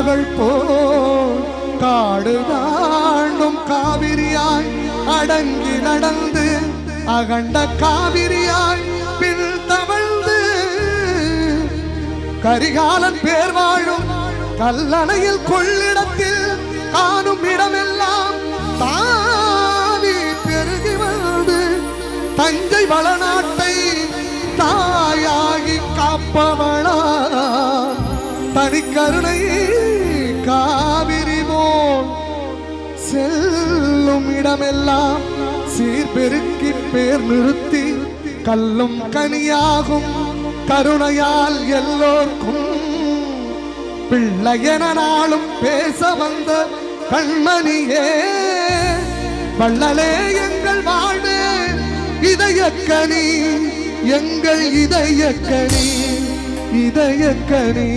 மகள் போல் காடு தாண்டும் காவிரியாய் அடங்கி நடந்து அகண்ட காவிரியாய் பின் தவழ்ந்து கரிகாலன் பேர் வாழும் கல்லணையில் கொள்ளிடத்தில் காணும் இடமெல்லாம் தாவி பெருகி வந்து தஞ்சை வளநாட்டை தாயாகி காப்பவளா தனிக்கருணை காவிரி போல் செல்லும் இடமெல்லாம் சீர்பெருக்கி பேர் நிறுத்தி கல்லும் கனியாகும் கருணையால் எல்லோர்க்கும் பிள்ளையென நாளும் பேச வந்த கண்மணியே வள்ளலே எங்கள் வாழ்வே இதயக்கனி எங்கள் இதயக்கனி இதயக்கனி